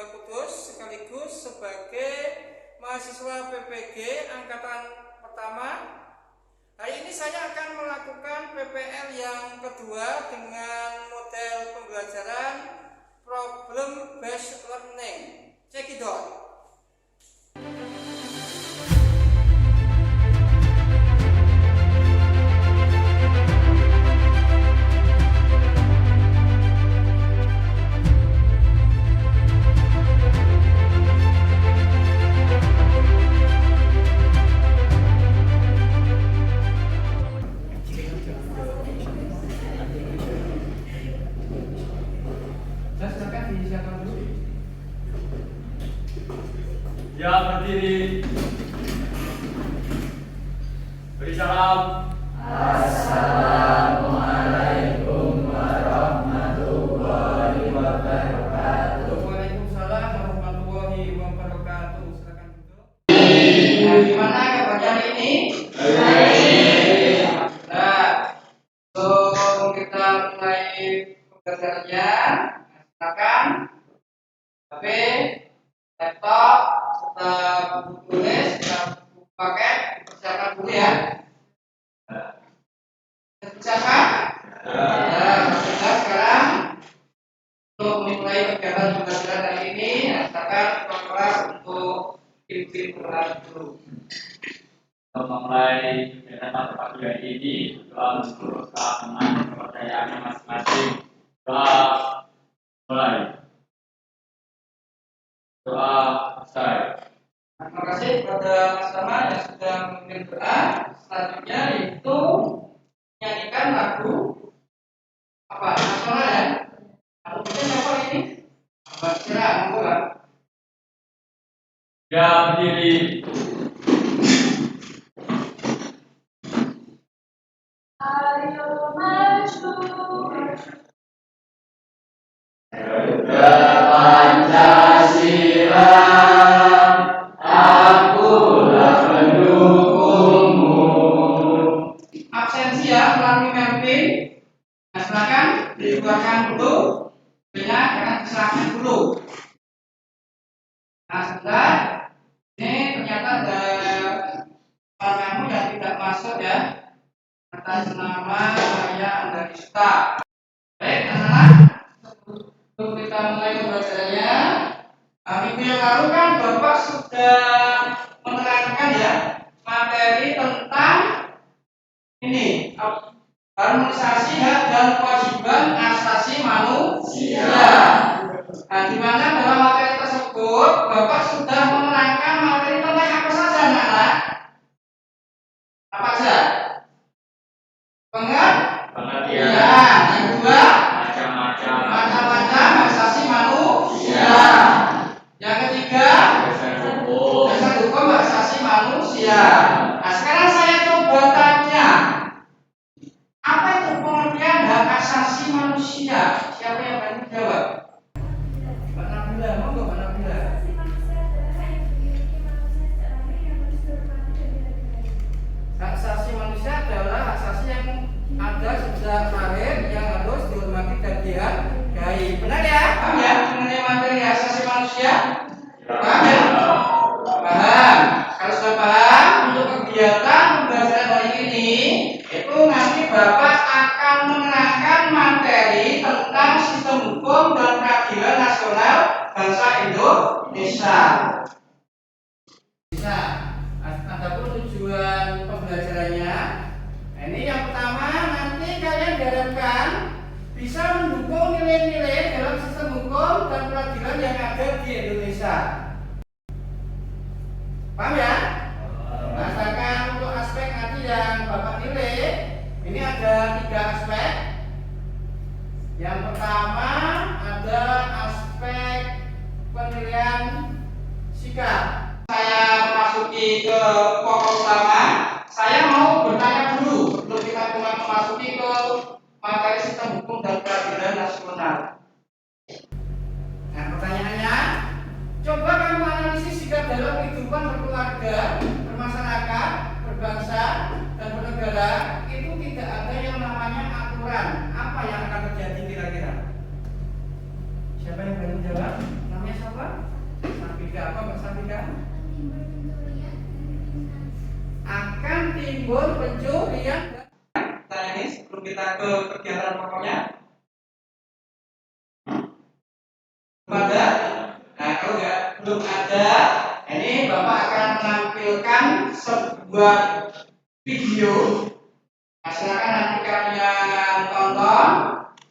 Kudus sekaligus sebagai mahasiswa PPG angkatan pertama. Hari ini saya akan melakukan PPL yang kedua dengan model pembelajaran problem based learning. Cekidot. Ya, berdiri. Beri salam. Assalamualaikum warahmatullahi wabarakatuh. Waalaikumsalam warahmatullahi wabarakatuh. Silakan duduk. Nah, gimana kabarnya hari ini? Baik. Nah, sebelum kita mulai pembelajarannya, silakan HP, laptop, serta buku tulis dan buku paket dipersiapkan dulu ya. Silakan. Nah, kita sekarang untuk memulai kegiatan pembelajaran hari ini, silakan kelas untuk pimpin dulu. Untuk memulai kegiatan pada pagi hari ini, doa untuk keamanan kepercayaannya masing-masing. Doa mulai. Doa selesai. Terima kasih kepada Mas Tama yang sudah memimpin doa. Selanjutnya itu menyanyikan lagu apa nasional ya. Lagu kita siapa ini? Abah Sira, monggo. Ya, berdiri. Ayo maju. Pancasila, akulah pendukungmu. Absensi ya melalui mapping. Nah, silakan dikeluarkan dulu. Jangan diserahkan dulu. Nah, sebentar. Ini ternyata ada kamu yang tidak masuk ya. Atas nama saya Andalista. Baik, anak-anak. Sebelum kita mulai pembelajarannya, minggu yang lalu kan Bapak sudah menerangkan ya materi tentang ini harmonisasi hak dan kewajiban asasi manusia. Nah, di mana dalam materi tersebut Bapak sudah menerangkan materi tentang apa saja, anak-anak? Apa saja? Pengertian. Yang kedua, macam-macam asasi manusia. Yang ketiga, dasar hukum asasi manusia. Nah, sekarang saya coba tanya, apa itu pengertian hak asasi manusia? Siapa yang berani jawab? Mbak Nabila, monggo Mbak Nabila. Hak asasi manusia adalah hak asasi yang ada sejak lahir yang harus dihormati dan dihargai. Benar ya? Paham ya? Mengenai materi hak asasi manusia? Paham ya? Paham. Kalau sudah paham, untuk kegiatan pembelajaran hari ini itu nanti Bapak akan menerangkan materi tentang sistem hukum dan peradilan nasional bangsa Indonesia. Bisa. Adapun tujuan pembelajarannya, ini yang pertama nanti kalian diharapkan bisa mendukung nilai-nilai dalam sistem hukum dan peradilan yang ada di Indonesia. Paham ya? Nah, sedangkan untuk aspek nanti yang Bapak nilai, ini ada 3 aspek. Yang pertama ada aspek penilaian sikap. Saya memasuki ke pokok utama. Saya mau bertanya dulu sebelum kita memasuki ke materi sistem hukum dan peradilan nasional. Nah, pertanyaannya, coba kamu analisis sikap dalam kehidupan berkeluarga, bermasyarakat, berbangsa, dan bernegara. Itu tidak ada yang namanya aturan. Apa yang akan terjadi kira-kira? Siapa yang berani jawab? Namanya siapa? Akan timbul pencurian. Nah, ini sebelum kita ke kegiatan pokoknya. Pada, nah kalau belum ada, ini Bapak akan menampilkan sebuah video. Nah, silakan nanti kalian tonton,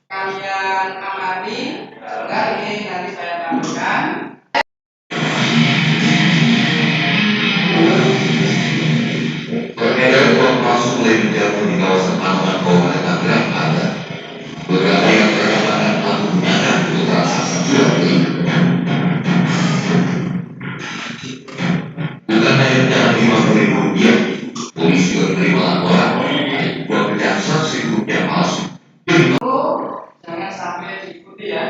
kalian amati. Sebentar ini nanti saya tampilkan. Beredar uang palsu mulai menjamur di kawasan Manuan Kabupaten Tangerang ada beberapa yang berdasarkan pelaku gunakan untuk transaksi jual beli. Bukan hanya dengan Rp50.000, polisi menerima laporan mengenai dua pecahan Rp100.000 palsu. Jangan sampai diikuti ya.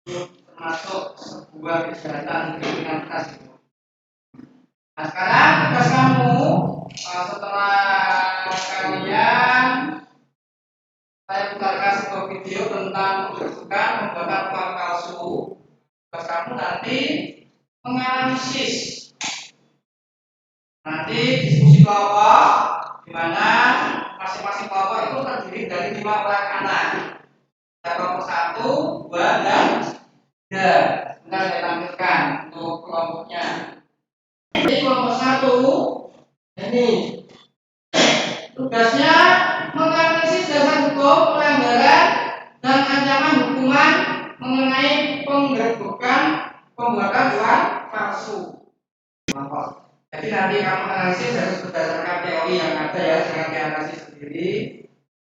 Termasuk sebuah kejahatan kriminalitas. Nah, sekarang tugas kamu setelah kalian saya putarkan sebuah video tentang pembentukan pembuatan uang palsu. Tugas kamu nanti menganalisis. Nanti diskusi kelompok di mana masing-masing kelompok itu terdiri dari 5 orang anak. Ada kelompok 1, 2, dan 3. Sebentar saya tampilkan untuk kelompoknya. Ini kelompok 1 ini tugasnya menganalisis dasar hukum pelanggaran dan ancaman hukuman mengenai penggerbekan pembuatan uang palsu. Jadi nanti kamu analisis harus berdasarkan teori yang ada ya, jangan dianalisis sendiri,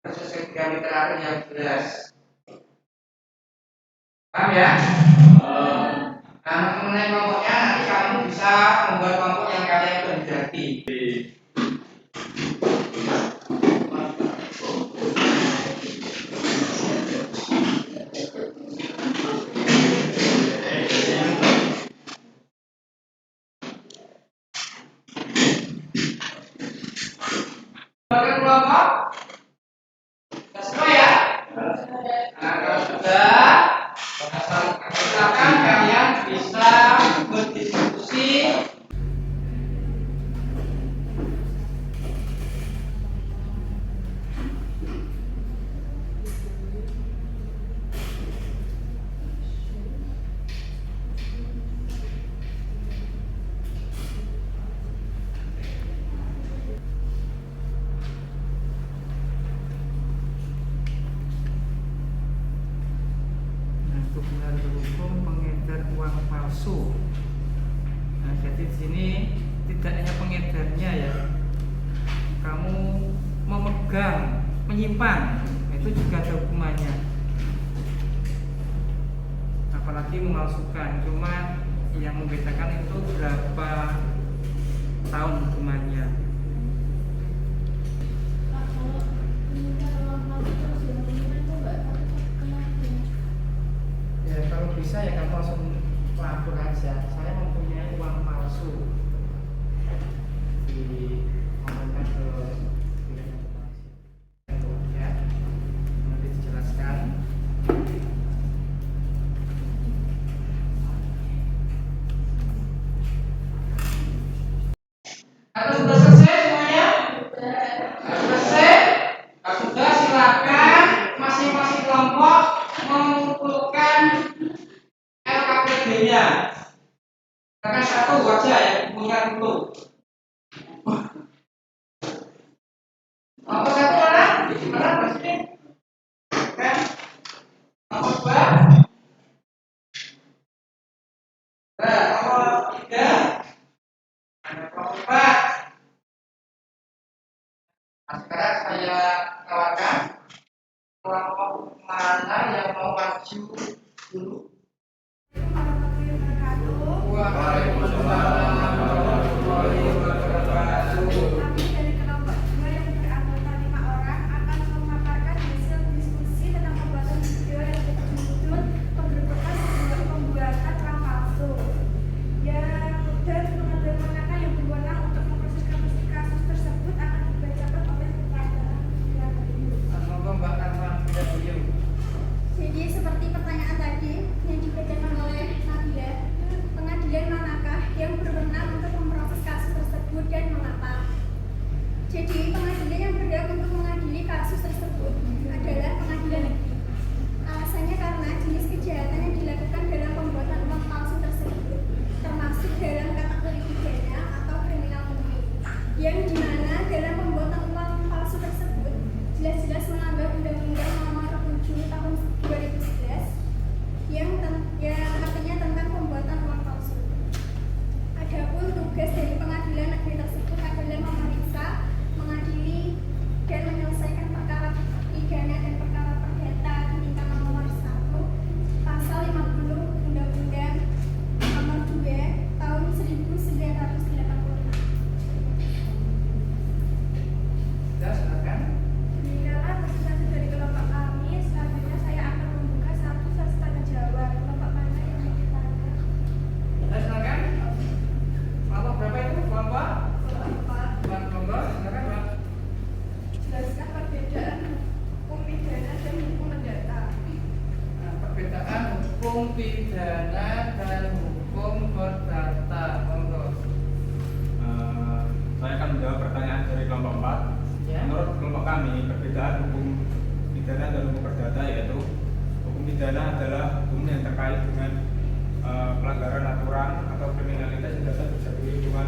sesuai dengan literatur yang jelas. Paham ya? Nah, mengenai kelompoknya nanti kamu bisa membuat kelompok yang kalian kehendaki. Bagi kelompok, semua ya. Nah, kalau sudah, silakan kalian bisa berdiskusi. Penegak hukum pengedar uang palsu. Nah, jadi di sini tidak hanya pengedarnya ya, kamu memegang, menyimpan, itu juga ada hukumannya. Apalagi memalsukan, cuma yang membedakan itu berapa tahun hukumannya. Kalau bisa ya kamu langsung lapor aja, saya mempunyai uang palsu, disampaikan ke ya, nanti dijelaskan. Atau sudah selesai semuanya? Selesai? Kalau sudah silakan masing-masing kelompok mengumpulkan LKPD-nya. Karena satu aja ya, punya dulu. Nomor 1 mana? Mana pasti? Kan? Nomor 2. Nah, nomor 3. Nomor 4. Nah, sekarang saya tawarkan kelompok mana yang mau maju dulu. Waalaikumsalam warahmatullahi wabarakatuh. Kami dari kelompok 2 yang beranggota 5 orang akan memaparkan hasil diskusi tentang pembuatan video yang berjudul penggerbekan pembuatan uang palsu dan pengambilan langkah yang berwenang untuk memproses kasus tersebut akan dibacakan oleh pelanggaran aturan atau kriminalitas yang dapat dijatuhi hukuman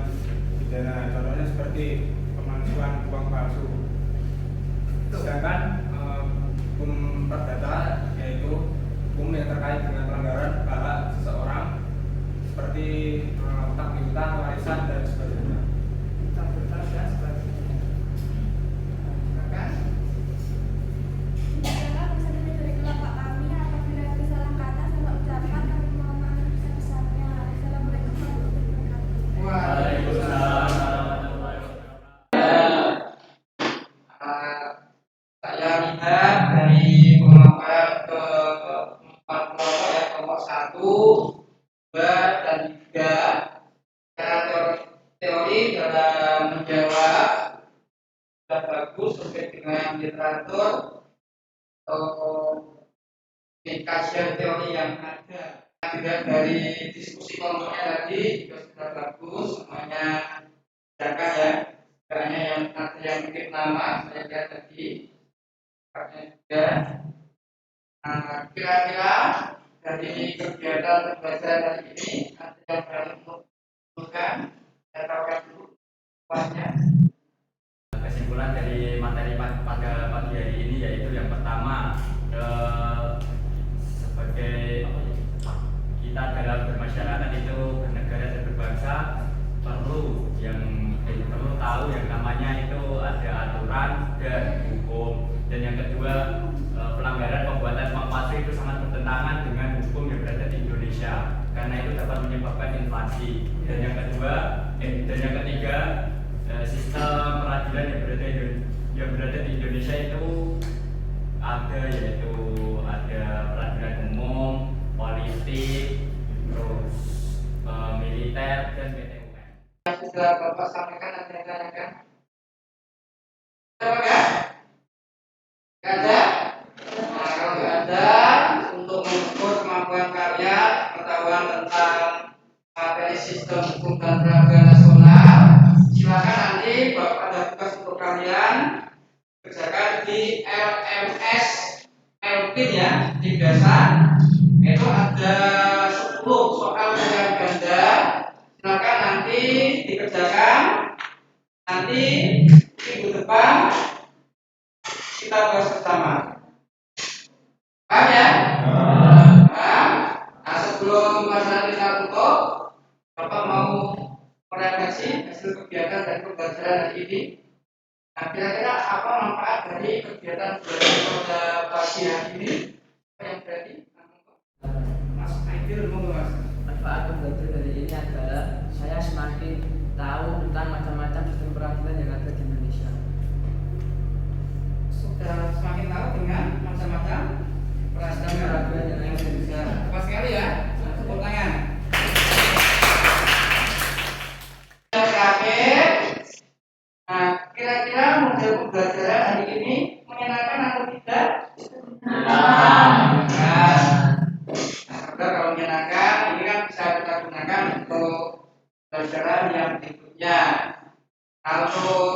pidana. Contohnya seperti pemalsuan uang palsu. Sedangkan hukum perdata yaitu hukum yang terkait dengan pelanggaran hak seseorang seperti hak piutang, warisan dan sebagainya. Utang bertas dan sebagainya. Silakan. Demikianlah bisa dari kelompok kami. Apabila ada salah kata, salah ucapan, kami mohon maaf sebesar-besarnya. Assalamualaikum warahmatullahi wabarakatuh. Waalaikumsalam warahmatullahi wabarakatuh. Saya lihat dari pemaparan ke 4 kelompok ya, kelompok 1, 2, dan 3. Secara teori dalam menjawab sudah bagus sesuai dengan literatur atau kajian teori yang ada. Tidak dari diskusi kelompoknya tadi juga sudah bagus, semuanya jaga ya. Hanya yang ada yang mungkin nama saya lihat tadi juga. Nah, kira-kira dari kegiatan pembelajaran hari ini ada yang berani untuk menentukan atau dulu kuasnya. Kesimpulan dari materi pada pagi hari ini yaitu yang pertama, sebagai kita dalam bermasyarakat itu bernegara dan berbangsa perlu tahu yang namanya itu ada aturan dan hukum. Dan yang kedua, pelanggaran pembuatan uang palsu itu sangat bertentangan dengan hukum yang berada di Indonesia karena itu dapat menyebabkan inflasi. Dan yang ketiga, sistem peradilan yang berada di Indonesia itu yaitu ada peradilan umum, politik, terus militer dan PT UN. Sudah Bapak sampaikan ada yang tanyakan? Ada nggak? Nggak ada? Nah, kalau nggak ada, untuk mengukur kemampuan kalian, pengetahuan tentang materi sistem hukum dan peradilan nasional, silakan nanti Bapak ada tugas untuk kalian kerjakan di LMS LPIN ya, di dasar itu ada 10 soal pilihan ganda. Silakan nanti dikerjakan. Nanti minggu depan kita bahas bersama. Paham ya? Paham? Nah, sebelum pelajaran kita tutup, Bapak mau merefleksi hasil kegiatan dan pembelajaran hari ini. Nah, kira-kira apa manfaat dari kegiatan belajar pada pagi hari ini? Apa yang berarti? Mas Aidil, monggo Mas. Manfaat pembelajaran dari ini adalah saya semakin tahu tentang macam-macam sistem peradilan yang ada di Indonesia. Sudah semakin tahu dengan macam-macam peradilan yang ada di Indonesia. Tepat sekali ya. Tepuk tangan. Yang terakhir, nah kira-kira model pembelajaran hari ini menyenangkan atau tidak? Kalau menyenangkan, ini kan bisa kita gunakan untuk pelajaran yang berikutnya. Nah, untuk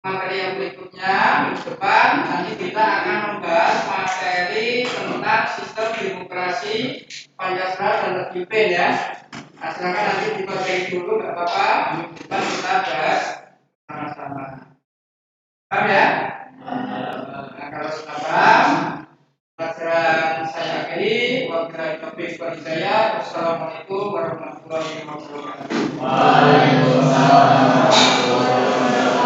materi yang berikutnya minggu depan nanti kita akan membahas materi tentang sistem demokrasi Pancasila dan Terpimpin ya. Nah, silakan nanti dipakai dulu, nggak apa-apa. Minggu depan kita bahas sama-sama. Paham ya? Nah, kalau sudah paham, pelajaran saya akhiri. Wabillahi taufiq wal hidayah. Wassalamualaikum warahmatullahi wabarakatuh. Waalaikumsalam warahmatullahi wabarakatuh.